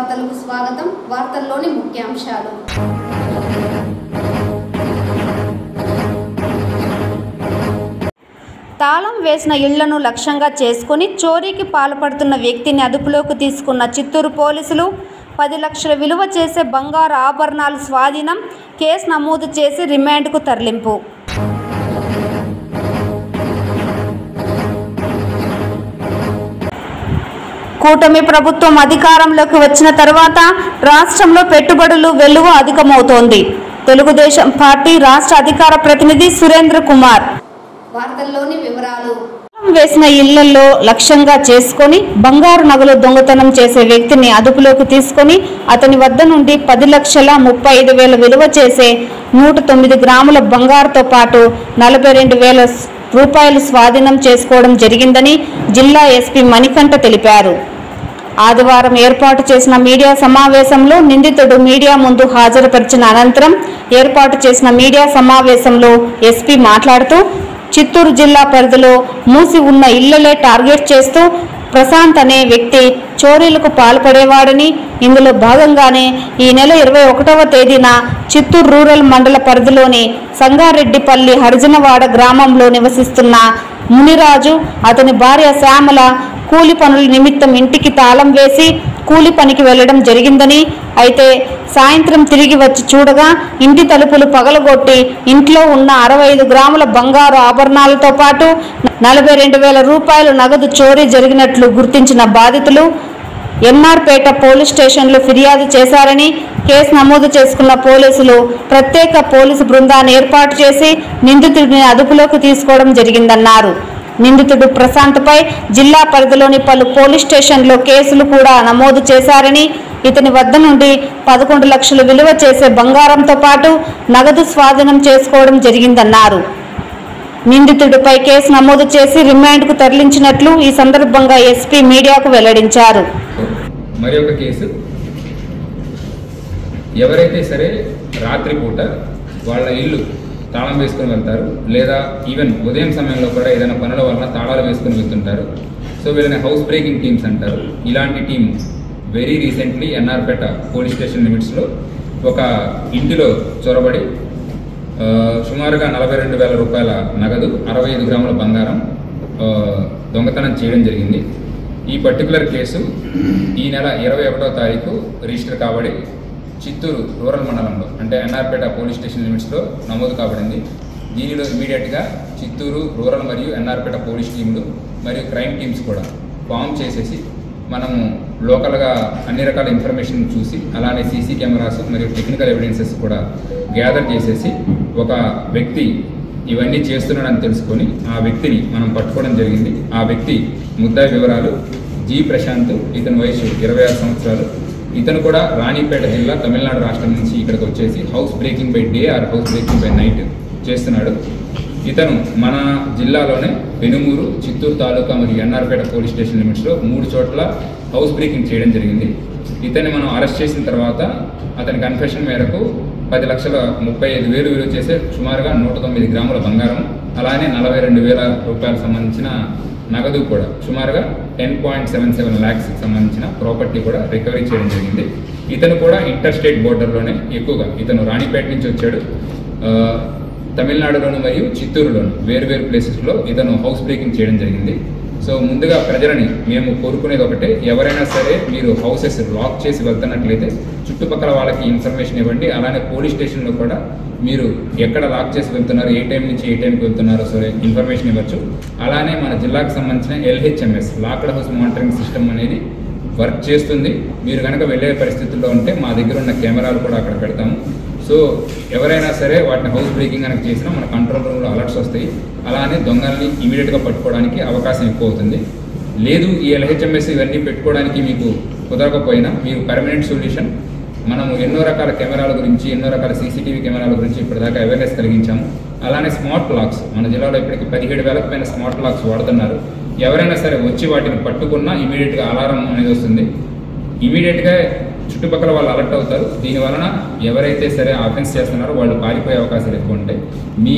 వార్తలకు స్వాగతం. వార్తల్లోని ముఖ్యాంశాలు. తాళం వేసిన ఇళ్లను లక్ష్యంగా చేసుకుని చోరీకి పాల్పడుతున్న వ్యక్తిని అదుపులోకి తీసుకున్న చిత్తూరు పోలీసులు. 10 లక్షల విలువ చేసే బంగారు ఆభరణాలు స్వాధీనం. కేసు నమోదు చేసి రిమాండ్కు తరలింపు. కూటమి ప్రభుత్వం అధికారంలోకి వచ్చిన తర్వాత రాష్ట్రంలో పెట్టుబడులు వెలువ అధికమవుతోంది. తెలుగుదేశం పార్టీ రాష్ట్ర అధికార ప్రతినిధి సురేంద్ర కుమార్. వార్తల్లోని వివరాలు. వేసిన ఇళ్లలో లక్ష్యంగా చేసుకొని బంగారు నగలు దొంగతనం చేసే వ్యక్తిని అదుపులోకి తీసుకొని అతని వద్ద నుండి 10,35,000 విలువ చేసే 109 గ్రాముల బంగారుతో పాటు 42,000 రూపాయలు స్వాధీనం చేసుకోవడం జరిగిందని జిల్లా ఎస్పీ మణికంఠ తెలిపారు. ఆదివారం ఏర్పాటు చేసిన మీడియా సమావేశంలో నిందితుడు మీడియా ముందు హాజరుపరిచిన అనంతరం ఏర్పాటు చేసిన మీడియా సమావేశంలో ఎస్పీ మాట్లాడుతూ చిత్తూరు జిల్లా పరిధిలో మూసి ఉన్న ఇళ్లలే టార్గెట్ చేస్తూ ప్రశాంత్ అనే వ్యక్తి చోరీలకు పాల్పడేవాడని, ఇందులో భాగంగానే ఈ నెల 21వ తేదీన చిత్తూరు రూరల్ మండల పరిధిలోని సంగారెడ్డిపల్లి హరిజనవాడ గ్రామంలో నివసిస్తున్న మునిరాజు, అతని భార్య శ్యామల కూలి పనుల నిమిత్తం ఇంటికి తాళం వేసి కూలి పనికి వెళ్లడం జరిగిందని, అయితే సాయంత్రం తిరిగి వచ్చి చూడగా ఇంటి తలుపులు పగలగొట్టి ఇంట్లో ఉన్న 65 గ్రాముల బంగారు ఆభరణాలతో పాటు 42,000 రూపాయలు నగదు చోరీ జరిగినట్లు గుర్తించిన బాధితులు ఎన్ఆర్పేట పోలీస్ స్టేషన్లో ఫిర్యాదు చేశారని, కేసు నమోదు చేసుకున్న పోలీసులు ప్రత్యేక పోలీసు బృందాన్ని ఏర్పాటు చేసి నిందితుడిని అదుపులోకి తీసుకోవడం జరిగిందన్నారు. నిందితుడు ప్రశాంత్పై జిల్లా పరిధిలోని పలు పోలీస్ స్టేషన్లో కేసులు కూడా నమోదు చేశారని, ఇతని వద్ద నుండి 11 లక్షలు విలువ చేసే బంగారంతో పాటు నగదు స్వాధీనం చేసుకోవడం జరిగిందన్నారు. నిందితుడిపై కేసు నమోదు చేసి రిమాండ్కు తరలించినట్లు ఈ సందర్భంగా ఎస్పీ మీడియాకు వెల్లడించారు. మరి ఒక కేసు, ఎవరైతే సరే రాత్రిపూట వాళ్ళ ఇల్లు తాళం వేసుకొని వెళ్తారు, లేదా ఈవెన్ ఉదయం సమయంలో కూడా ఏదైనా పనుల వల్ల తాళాలు వేసుకొని వెళ్తుంటారు. సో వీళ్ళని హౌస్ బ్రేకింగ్ టీమ్స్ అంటారు. ఇలాంటి టీం వెరీ రీసెంట్లీ ఎన్ఆర్పేట పోలీస్ స్టేషన్ లిమిట్స్లో ఒక ఇంటిలో చొరబడి సుమారుగా 42,000 రూపాయల నగదు, 65 గ్రాముల బంగారం దొంగతనం చేయడం జరిగింది. ఈ పర్టికులర్ కేసు ఈ నెల 21వ తారీఖు రిజిస్టర్ కాబడి చిత్తూరు రూరల్ మండలంలో అంటే ఎన్ఆర్పేట పోలీస్ స్టేషన్ లిమిట్స్లో నమోదు కాబడింది. దీనిలో ఇమీడియట్గా చిత్తూరు రూరల్ మరియు ఎన్ఆర్పేట పోలీస్ టీంలు మరియు క్రైమ్ టీమ్స్ కూడా ఫామ్ చేసేసి మనము లోకల్గా అన్ని రకాల ఇన్ఫర్మేషన్ చూసి అలానే సీసీ కెమెరాస్ మరియు టెక్నికల్ ఎవిడెన్సెస్ కూడా గ్యాదర్ చేసేసి ఒక వ్యక్తి ఇవన్నీ చేస్తున్నాడని తెలుసుకొని ఆ వ్యక్తిని మనం పట్టుకోవడం జరిగింది. ఆ వ్యక్తి ముద్దాయి వివరాలు జి ప్రశాంత్, ఇతని వయసు 26 సంవత్సరాలు. ఇతను కూడా రాణిపేట జిల్లా తమిళనాడు రాష్ట్రం నుంచి ఇక్కడికి వచ్చేసి house breaking by day or house breaking by night చేస్తున్నాడు. ఇతను మన జిల్లాలోనే పెనుమూరు, చిత్తూరు తాలూకా మరియు ఎన్ఆర్పేట పోలీస్ స్టేషన్ లిమిట్స్లో 3 చోట్ల హౌస్ బ్రేకింగ్ చేయడం జరిగింది. ఇతన్ని మనం అరెస్ట్ చేసిన తర్వాత అతని కన్ఫెషన్ మేరకు 10,35,000 విలువ చేసే సుమారుగా 109 గ్రాముల బంగారం, అలానే 42,000 రూపాయలకు సంబంధించిన నగదు కూడా సుమారుగా 10.77 lakhs సంబంధించిన ప్రాపర్టీ కూడా రికవరీ చేయడం జరిగింది. ఇతను కూడా ఇంటర్ స్టేట్ బోర్డర్లోనే ఎక్కువగా ఇతను రాణిపేట నుంచి వచ్చాడు. తమిళనాడులోను మరియు చిత్తూరులోను వేరు ప్లేసెస్లో ఇతను హౌస్ బ్రేకింగ్ చేయడం జరిగింది. సో ముందుగా ప్రజలని మేము కోరుకునేది ఒకటే, ఎవరైనా సరే మీరు హౌసెస్ లాక్ చేసి వెళ్తున్నట్లయితే చుట్టుపక్కల వాళ్ళకి ఇన్ఫర్మేషన్ ఇవ్వండి. అలానే పోలీస్ స్టేషన్లో కూడా మీరు ఎక్కడ లాక్ చేసి వెళ్తున్నారు, ఏ టైం నుంచి ఏ టైంకి వెళ్తున్నారో సరే ఇన్ఫర్మేషన్ ఇవ్వచ్చు. అలానే మన జిల్లాకు సంబంధించిన LHMS locked house monitoring system అనేది వర్క్ చేస్తుంది. మీరు కనుక వెళ్ళే పరిస్థితుల్లో ఉంటే మా దగ్గర ఉన్న కెమెరాలు కూడా అక్కడ పెడతాము. సో ఎవరైనా సరే వాటిని హౌస్ బ్రేకింగ్ కనుక చేసినా మన కంట్రోల్ రూమ్లో అలర్ట్స్ వస్తాయి. అలానే దొంగల్ని ఇమీడియట్గా పట్టుకోవడానికి అవకాశం ఎక్కువ అవుతుంది. లేదు ఈ LHMS ఇవన్నీ పెట్టుకోవడానికి మీకు కుదరకపోయినా మీరు పర్మనెంట్ సొల్యూషన్, మనము ఎన్నో రకాల కెమెరాల గురించి, ఎన్నో రకాల CCTV కెమెరాల గురించి ఇప్పటిదాకా అవేర్నెస్ కలిగించాము. అలానే స్మార్ట్ లాక్స్, మన జిల్లాలో ఇప్పటికి 17,000 పైన స్మార్ట్ లాక్స్ వాడుతున్నారు. ఎవరైనా సరే వచ్చి వాటిని పట్టుకున్నా ఇమీడియట్గా అలారం అనేది వస్తుంది. ఇమీడియట్గా చుట్టుపక్కల వాళ్ళు అలర్ట్ అవుతారు. దీనివలన ఎవరైతే సరే అఫెన్స్ చేస్తున్నారో వాళ్ళు పారిపోయే అవకాశాలు ఎక్కువ ఉంటాయి. మీ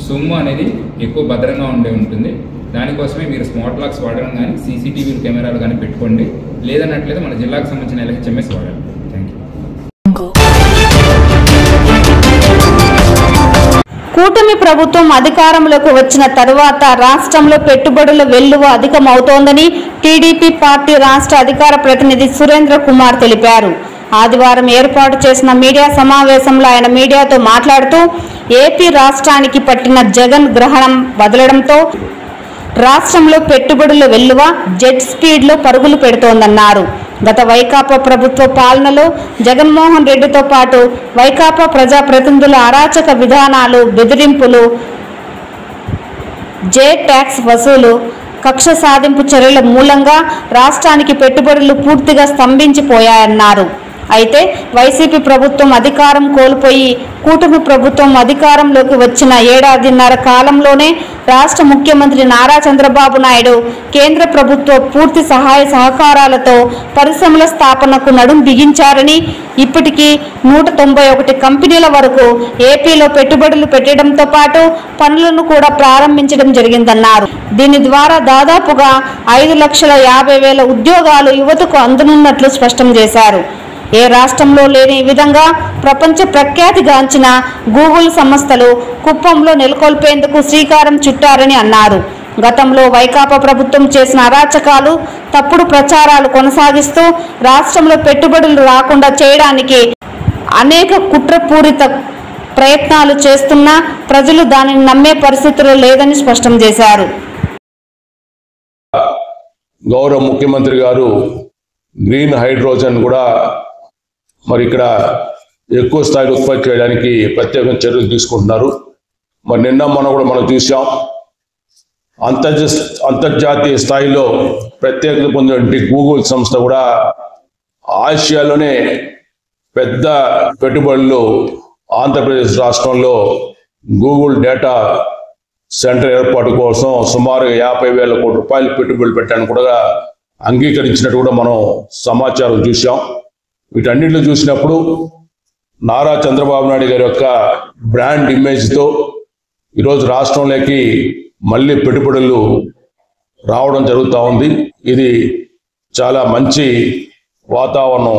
సొమ్ము అనేది ఎక్కువ భద్రంగా ఉంటుంది. దానికోసమే మీరు స్మార్ట్ లాక్స్ వాడడం కానీ సీసీటీవీ కెమెరాలు కానీ పెట్టుకోండి. లేదన్నట్లయితే మన జిల్లాకు సంబంధించిన LHMS వాడాలి. Thank you. కూటమి ప్రభుత్వం అధికారంలోకి వచ్చిన తరువాత రాష్ట్రంలో పెట్టుబడుల వెల్లువ అధికమవుతోందని టీడీపీ పార్టీ రాష్ట్ర అధికార ప్రతినిధి సురేంద్ర కుమార్ తెలిపారు. ఆదివారం ఏర్పాటు చేసిన మీడియా సమావేశంలో ఆయన మీడియాతో మాట్లాడుతూ ఏపీ రాష్ట్రానికి పట్టిన జగన్ గ్రహణం వదలడంతో రాష్ట్రంలో పెట్టుబడుల వెల్లువ జెట్ స్పీడ్లో పరుగులు పెడుతోందన్నారు. గత వైకాపా ప్రభుత్వ పాలనలో జగన్మోహన్ రెడ్డితో పాటు వైకాపా ప్రజాప్రతినిధుల అరాచక విధానాలు, బెదిరింపులు, జే ట్యాక్స్ వసూలు, కక్ష సాధింపు చర్యల మూలంగా రాష్ట్రానికి పెట్టుబడులు పూర్తిగా స్తంభించిపోయాయన్నారు. అయితే వైసీపీ ప్రభుత్వం అధికారం కోల్పోయి కూటమి ప్రభుత్వం అధికారంలోకి వచ్చిన ఏడాదిన్నర కాలంలోనే రాష్ట్ర ముఖ్యమంత్రి నారా చంద్రబాబు నాయుడు కేంద్ర ప్రభుత్వ పూర్తి సహాయ సహకారాలతో పరిశ్రమల స్థాపనకు నడుం బిగించారని, ఇప్పటికీ 191 కంపెనీల వరకు ఏపీలో పెట్టుబడులు పెట్టడంతో పాటు పనులను కూడా ప్రారంభించడం జరిగిందన్నారు. దీని ద్వారా దాదాపుగా 5,50,000 ఉద్యోగాలు యువతకు అందనున్నట్లు స్పష్టం చేశారు. ఏ రాష్ట్రంలో లేని విధంగా ప్రపంచ ప్రఖ్యాతిగాంచిన గూగుల్ సంస్థలు కుప్పంలో నెలకొల్పేందుకు శ్రీకారం చుట్టారని అన్నారు. గతంలో వైకాపా ప్రభుత్వం చేసిన అరాచకాలు, తప్పుడు ప్రచారాలు కొనసాగిస్తూ రాష్ట్రంలో పెట్టుబడులు రాకుండా చేయడానికి అనేక కుట్రపూరిత ప్రయత్నాలు చేస్తున్నా ప్రజలు దానిని నమ్మే పరిస్థితుల్లో లేదని స్పష్టం చేశారు. గౌరవ ముఖ్యమంత్రి గారు గ్రీన్ హైడ్రోజన్ కూడా మరి ఇక్కడ ఎక్కువ స్థాయిలో ఉత్పత్తి చేయడానికి ప్రత్యేకంగా చర్యలు తీసుకుంటున్నారు. మరి నిన్న మనం చూసాం, అంతర్జాతీయ స్థాయిలో ప్రత్యేకత పొందినటువంటి గూగుల్ సంస్థ కూడా ఆసియాలోనే పెద్ద పెట్టుబడులు ఆంధ్రప్రదేశ్ రాష్ట్రంలో గూగుల్ డేటా సెంటర్ ఏర్పాటు కోసం సుమారు 50,000 కోట్ల రూపాయలు పెట్టుబడులు పెట్టడానికి కూడా అంగీకరించినట్టు కూడా మనం సమాచారం చూసాం. వీటన్నిటిలో చూసినప్పుడు నారా చంద్రబాబు నాయుడు గారి యొక్క బ్రాండ్ ఇమేజ్తో ఈరోజు రాష్ట్రంలోకి మళ్ళీ పెట్టుబడులు రావడం జరుగుతూ ఉంది. ఇది చాలా మంచి వాతావరణం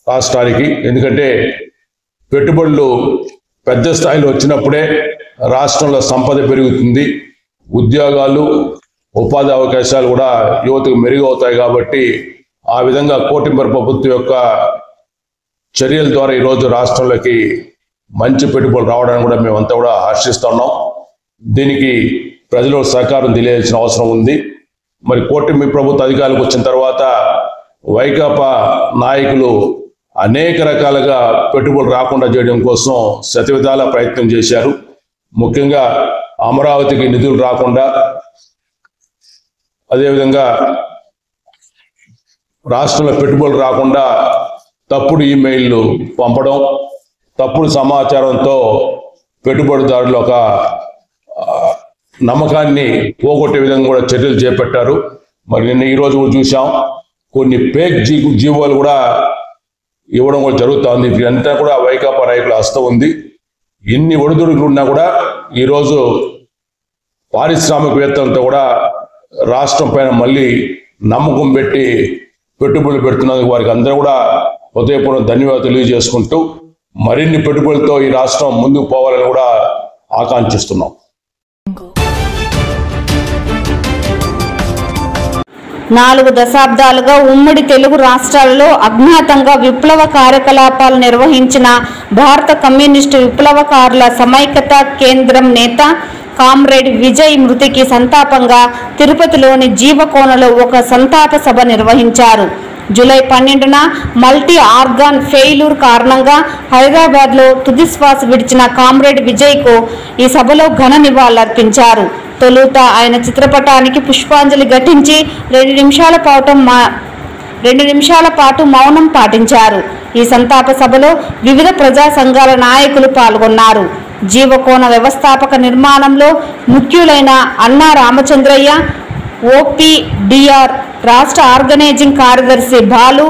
రాష్ట్రానికి. ఎందుకంటే పెట్టుబడులు పెద్ద స్థాయిలో వచ్చినప్పుడే రాష్ట్రంలో సంపద పెరుగుతుంది, ఉద్యోగాలు, ఉపాధి అవకాశాలు కూడా యువతకు మెరుగవుతాయి. కాబట్టి ఆ విధంగా కూటమి ప్రభుత్వం యొక్క చర్యల ద్వారా ఈరోజు రాష్ట్రంలోకి మంచి పెట్టుబడులు రావడానికి కూడా మేమంతా కూడా హర్షిస్తున్నాం. దీనికి ప్రజలు సహకారం తెలియాల్సిన అవసరం ఉంది. మరి కూటమి ప్రభుత్వ అధికారులకు వచ్చిన తర్వాత వైకాపా నాయకులు అనేక రకాలుగా పెట్టుబడులు రాకుండా చేయడం కోసం శతవిధాల ప్రయత్నం చేశారు. ముఖ్యంగా అమరావతికి నిధులు రాకుండా, అదేవిధంగా రాష్ట్రంలో పెట్టుబడులు రాకుండా తప్పుడు ఈమెయిల్లు పంపడం, తప్పుడు సమాచారంతో పెట్టుబడిదారులు ఒక నమ్మకాన్ని పోగొట్టే విధంగా కూడా చర్యలు చేపట్టారు. మరి నిన్న ఈరోజు కూడా చూసాం, కొన్ని ఫేక్ జీవోలు కూడా ఇవ్వడం కూడా జరుగుతుంది. ఇదంతా కూడా వైకాపా నాయకుల హస్తం ఉంది. ఎన్ని ఒడిదుడుకులు ఉన్నా కూడా ఈరోజు పారిశ్రామికవేత్తలతో కూడా రాష్ట్రం పైన మళ్ళీ నమ్మకం పెట్టి పెట్టుబడులు పెడుతున్నందుకు వారికి అందరూ కూడా హృదయపూర్వక ధన్యవాదాలు తెలియజేసుకుంటూ మరిన్ని పెట్టుబడులతో ఈ రాష్ట్రం ముందుకు పోవాలని కూడా ఆకాంక్షిస్తున్నాం. 4 దశాబ్దాలుగా ఉమ్మడి తెలుగు రాష్ట్రాలలో అజ్ఞాతంగా విప్లవ కార్యకలాపాలు నిర్వహించిన భారత కమ్యూనిస్టు విప్లవకారుల సమైక్యత కేంద్రం నేత కామ్రేడ్ విజయ్ మృతికి సంతాపంగా తిరుపతిలోని జీవకోనలో ఒక సంతాప సభ నిర్వహించారు. జూలై 12న మల్టీ ఆర్గాన్ ఫెయిల్యూర్ కారణంగా హైదరాబాద్లో తుదిశ్వాస విడిచిన కామ్రేడ్ విజయ్కు ఈ సభలో ఘన నివాళులర్పించారు. తొలుత ఆయన చిత్రపటానికి పుష్పాంజలి ఘటించి 2 నిమిషాల పాటు మౌనం పాటించారు. ఈ సంతాప సభలో వివిధ ప్రజా సంఘాల నాయకులు పాల్గొన్నారు. జీవకోన వ్యవస్థాపక నిర్మాణంలో ముఖ్యులైన అన్నా రామచంద్రయ్య, ఓపీడీఆర్ రాష్ట్ర ఆర్గనైజింగ్ కార్యదర్శి బాలు,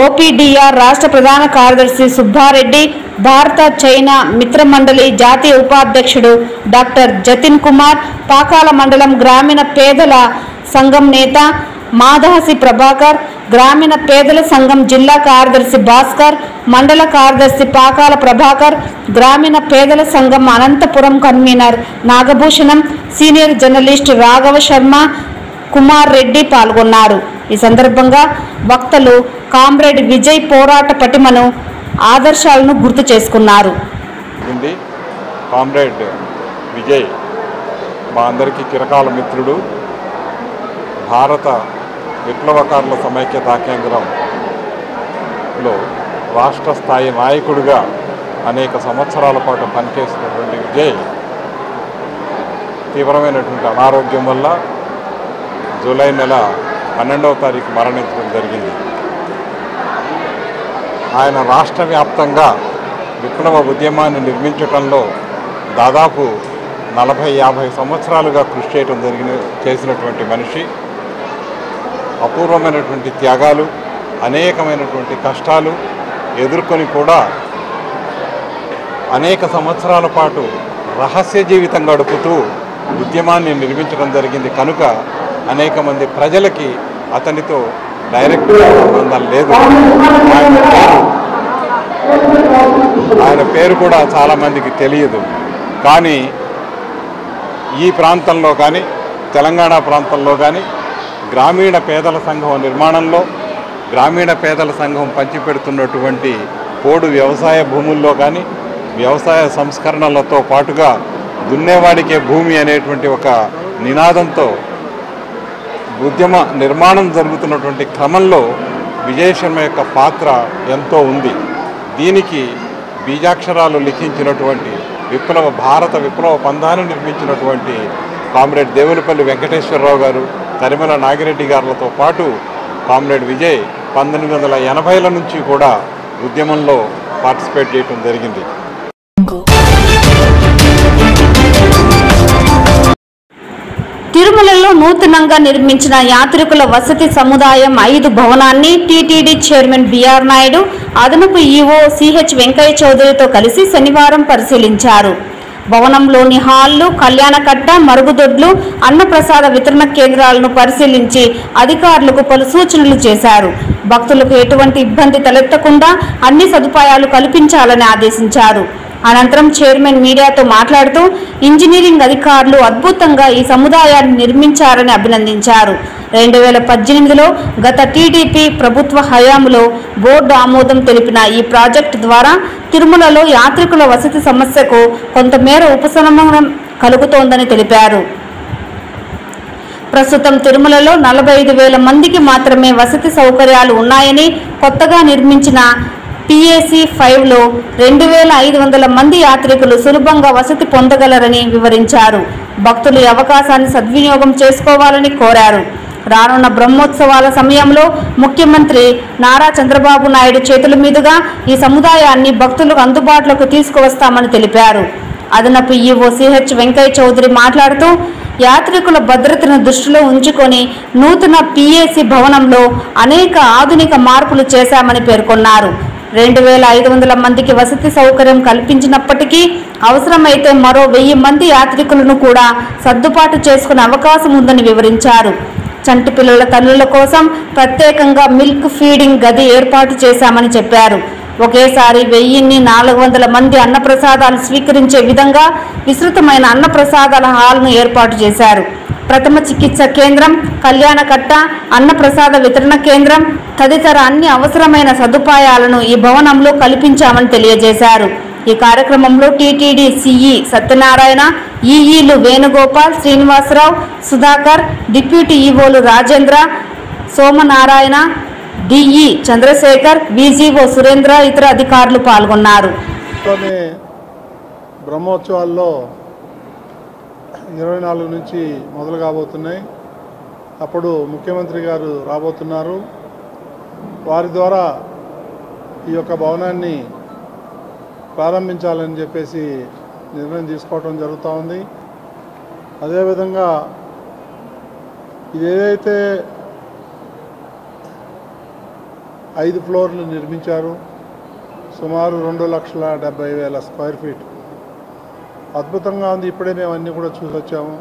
ఓపీడీఆర్ రాష్ట్ర ప్రధాన కార్యదర్శి సుబ్బారెడ్డి, భారత చైనా మిత్రమండలి జాతీయ ఉపాధ్యక్షుడు డాక్టర్ జతిన్ కుమార్, పాకాల మండలం గ్రామీణ పేదల సంఘం నేత మాదహసి ప్రభాకర్, గ్రామీణ పేదల సంఘం జిల్లా కార్యదర్శి భాస్కర్, మండల కార్యదర్శి పాకాల ప్రభాకర్, గ్రామీణ పేదల సంఘం Anantapur convener Nagabhushanam, senior journalist Raghava Sharma, Kumar Reddy పాల్గొన్నారు. ఈ సందర్భంగా వక్తలు కామ్రేడ్ విజయ్ పోరాట పటిమను, ఆదర్శాలను గుర్తు చేసుకున్నారు. కామ్రేడ్ విజయ్ మా అందరికీ చిరకాల మిత్రుడు. భారత విప్లవకారుల సమైక్యతా కేంద్రంలో రాష్ట్ర స్థాయి నాయకుడిగా అనేక సంవత్సరాల పాటు పనిచేసినటువంటి విజయ్ తీవ్రమైనటువంటి అనారోగ్యం వల్ల జూలై నెల 12వ తారీఖు మరణించడం జరిగింది. ఆయన రాష్ట్ర వ్యాప్తంగా విప్లవ ఉద్యమాన్ని నిర్మించడంలో దాదాపు 40-50 సంవత్సరాలుగా కృషి చేయడం చేసినటువంటి మనిషి. అపూర్వమైనటువంటి త్యాగాలు, అనేకమైనటువంటి కష్టాలు ఎదుర్కొని కూడా అనేక సంవత్సరాల పాటు రహస్య జీవితం గడుపుతూ ఉద్యమాన్ని నిర్మించడం జరిగింది. కనుక అనేక మంది ప్రజలకి అతనితో డైరెక్ట్ సంబంధం లేదు. ఆయన పేరు కూడా చాలామందికి తెలియదు. కానీ ఈ ప్రాంతంలో కానీ తెలంగాణ ప్రాంతంలో కానీ గ్రామీణ పేదల సంఘం నిర్మాణంలో, గ్రామీణ పేదల సంఘం పంచిపెడుతున్నటువంటి పోడు వ్యవసాయ భూముల్లో కానీ వ్యవసాయ సంస్కరణలతో పాటుగా దున్నేవాడికే భూమి అనేటువంటి ఒక నినాదంతో ఉద్యమ నిర్మాణం జరుగుతున్నటువంటి క్రమంలో విజయ్ శర్మ యొక్క పాత్ర ఎంతో ఉంది. దీనికి బీజాక్షరాలు లిఖించినటువంటి భారత విప్లవ పంథాన్ని నిర్మించినటువంటి కామ్రేడ్ దేవులపల్లి వెంకటేశ్వరరావు గారు, తరిమల నాగిరెడ్డి గారులతో పాటు కామ్రేడ్ విజయ్ 1980ల నుంచి కూడా ఉద్యమంలో పార్టిసిపేట్ చేయడం జరిగింది. తిరుమలలో నూతనంగా నిర్మించిన యాత్రికుల వసతి సముదాయం 5 భవనాన్ని టీటీడీ చైర్మన్ బిఆర్ నాయుడు, అదనపు ఈవో సిహెచ్ వెంకయ్య చౌదరితో కలిసి శనివారం పరిశీలించారు. భవనంలోని హాళ్లు, కళ్యాణకట్ట, మరుగుదొడ్లు, అన్నప్రసాద వితరణ కేంద్రాలను పరిశీలించి అధికారులకు పలు సూచనలు చేశారు. భక్తులకు ఎటువంటి ఇబ్బంది తలెత్తకుండా అన్ని సదుపాయాలు కల్పించాలని ఆదేశించారు. అనంతరం చైర్మన్ మీడియాతో మాట్లాడుతూ ఇంజనీరింగ్ అధికారులు అద్భుతంగా ఈ సముదాయాన్ని నిర్మించారని అభినందించారు. 2018లో గత టీడీపీ ప్రభుత్వ హయాంలో బోర్డు ఆమోదం తెలిపిన ఈ ప్రాజెక్టు ద్వారా తిరుమలలో యాత్రికుల వసతి సమస్యకు కొంతమేర ఉపశమనం కలుగుతోందని తెలిపారు. ప్రస్తుతం తిరుమలలో 45,000 మందికి మాత్రమే వసతి సౌకర్యాలు ఉన్నాయని, కొత్తగా నిర్మించిన PAC 5లో 2,500 మంది యాత్రికులు సులభంగా వసతి పొందగలరని వివరించారు. భక్తులు ఈ అవకాశాన్ని సద్వినియోగం చేసుకోవాలని కోరారు. రానున్న బ్రహ్మోత్సవాల సమయంలో ముఖ్యమంత్రి నారా చంద్రబాబు నాయుడు చేతుల మీదుగా ఈ సముదాయాన్ని భక్తులకు అందుబాటులోకి తీసుకువస్తామని తెలిపారు. అదనపు ఈవో సిహెచ్ వెంకయ్య చౌదరి మాట్లాడుతూ యాత్రికుల భద్రతను దృష్టిలో ఉంచుకొని నూతన PAC భవనంలో అనేక ఆధునిక మార్పులు చేశామని పేర్కొన్నారు. 2,500 మందికి వసతి సౌకర్యం కల్పించినప్పటికీ అవసరమైతే మరో 1000 మంది యాత్రికులను కూడా సర్దుబాటు చేసుకునే అవకాశం ఉందని వివరించారు. చంటి పిల్లల తల్లుల కోసం ప్రత్యేకంగా మిల్క్ ఫీడింగ్ గది ఏర్పాటు చేశామని చెప్పారు. ఒకేసారి 1,400 మంది అన్నప్రసాదాలు స్వీకరించే విధంగా విస్తృతమైన అన్నప్రసాదాల హాల్ను ఏర్పాటు చేశారు. ప్రథమ చికిత్స కేంద్రం, కళ్యాణకట్ట, అన్నప్రసాద వితరణ కేంద్రం తదితర అన్ని అవసరమైన సదుపాయాలను ఈ భవనంలో కల్పించామని తెలియజేశారు. ఈ కార్యక్రమంలో టీటీడీ సిఈ సత్యనారాయణ, ఈఈలు వేణుగోపాల్, శ్రీనివాసరావు, సుధాకర్, డిప్యూటీ ఈవోలు రాజేంద్ర, సోమనారాయణ, డిఈ చంద్రశేఖర్, విజిఓ సురేంద్ర, ఇతర అధికారులు పాల్గొన్నారు. బ్రహ్మోత్సవాల్లో 24 నుంచి మొదలు కాబోతున్నాయి. అప్పుడు ముఖ్యమంత్రి గారు రాబోతున్నారు. వారి ద్వారా ఈ యొక్క భవనాన్ని ప్రారంభించాలని చెప్పేసి నిర్ణయం తీసుకోవడం జరుగుతూ ఉంది. అదేవిధంగా ఇది ఏదైతే 5 ఫ్లోర్లు నిర్మించారు, సుమారు 2,70,000 స్క్వేర్ ఫీట్. అద్భుతంగా ఉంది. ఇప్పుడే మేము అన్నీ కూడా చూసి వచ్చాము.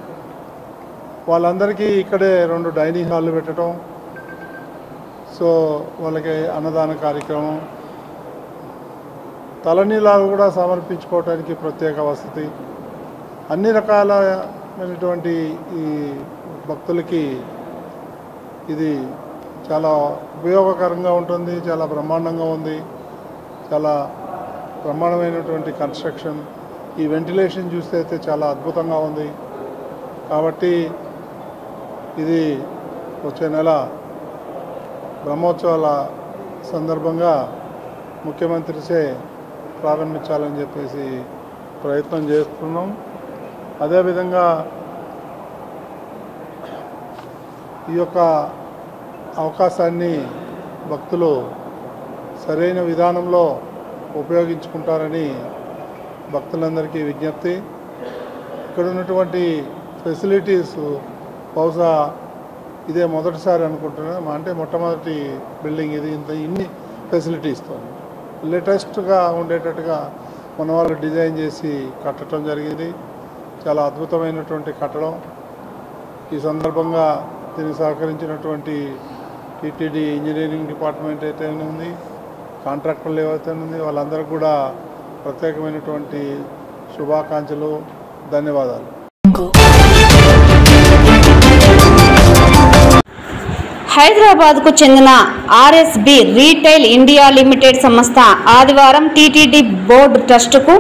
వాళ్ళందరికీ ఇక్కడే 2 డైనింగ్ హాళ్ళు పెట్టడం, సో వాళ్ళకి అన్నదాన కార్యక్రమం, తలనీలాలు కూడా సమర్పించుకోవడానికి ప్రత్యేక వసతి, అన్ని రకాలైనటువంటి ఈ భక్తులకి ఇది చాలా ఉపయోగకరంగా ఉంటుంది. చాలా బ్రహ్మాండంగా ఉంది. చాలా బ్రహ్మాండమైనటువంటి కన్స్ట్రక్షన్. ఈ వెంటిలేషన్ చూస్తే అయితే చాలా అద్భుతంగా ఉంది. కాబట్టి ఇది వచ్చే నెల బ్రహ్మోత్సవాల సందర్భంగా ముఖ్యమంత్రిచే ప్రారంభించాలని చెప్పేసి ప్రయత్నం చేస్తున్నాం. అదేవిధంగా ఈ యొక్క అవకాశాన్ని భక్తులు సరైన విధానంలో ఉపయోగించుకుంటారని భక్తులందరికీ విజ్ఞప్తి. ఇక్కడ ఉన్నటువంటి ఫెసిలిటీస్ బహుశా ఇదే మొదటిసారి అనుకుంటున్నాం. అంటే మొట్టమొదటి బిల్డింగ్ ఇది. ఇన్ని ఫెసిలిటీస్తో లేటెస్ట్గా ఉండేటట్టుగా మన వాళ్ళు డిజైన్ చేసి కట్టడం జరిగింది. చాలా అద్భుతమైనటువంటి కట్టడం. ఈ సందర్భంగా దీనికి సహకరించినటువంటి టీటీడీ ఇంజనీరింగ్ డిపార్ట్మెంట్ అయితే ఉంది, కాంట్రాక్టర్లు ఏవైతే ఉంది, వాళ్ళందరికీ కూడా ప్రత్యేకమైనటువంటి శుభాకాంక్షలు, ధన్యవాదాలు. హైదరాబాద్కు చెందిన ఆర్ఎస్బి రీటైల్ ఇండియా లిమిటెడ్ సంస్థ ఆదివారం టీటీడీ బోర్డు ట్రస్టుకు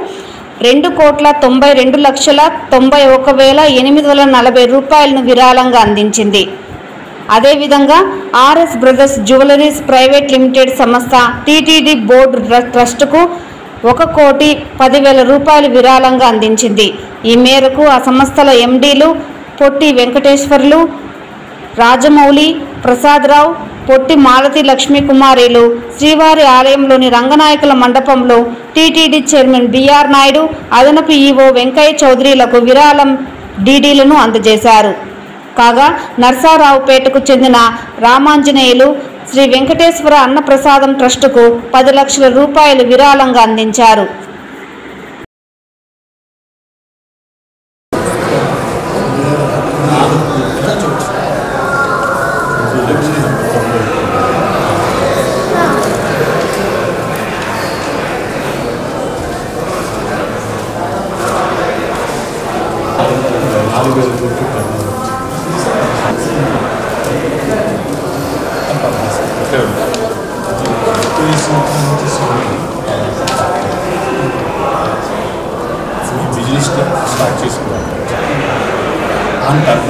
2,92,91,840 రూపాయలను విరాళంగా అందించింది. అదేవిధంగా RS brothers jewelleries private limited సంస్థ టీటీడీ బోర్డు ట్రస్టుకు 1,10,00,000 రూపాయలు విరాళంగా అందించింది. ఈ మేరకు ఆ సంస్థల ఎండీలు పొట్టి వెంకటేశ్వర్లు, రాజమౌళి, ప్రసాదరావు, పొట్టి మాలతి లక్ష్మీకుమారిలు శ్రీవారి ఆలయంలోని రంగనాయకుల మండపంలో టీటీడీ చైర్మన్ బిఆర్ నాయుడు, అదనపు ఈవో వెంకయ్య చౌదరిలకు విరాళం డీడీలను అందజేశారు. కాగా నర్సారావుపేటకు చెందిన రామాంజనేయులు శ్రీ వెంకటేశ్వర అన్నప్రసాదం ట్రస్టుకు 10 లక్షల రూపాయలు విరాళంగా అందించారు. బిజినెస్ స్టార్ట్ చేసుకోవాలి అని టర్న్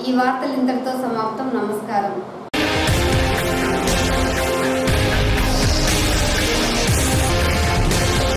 ఈ వార్తలు ఇంతటితో సమాప్తం. నమస్కారం.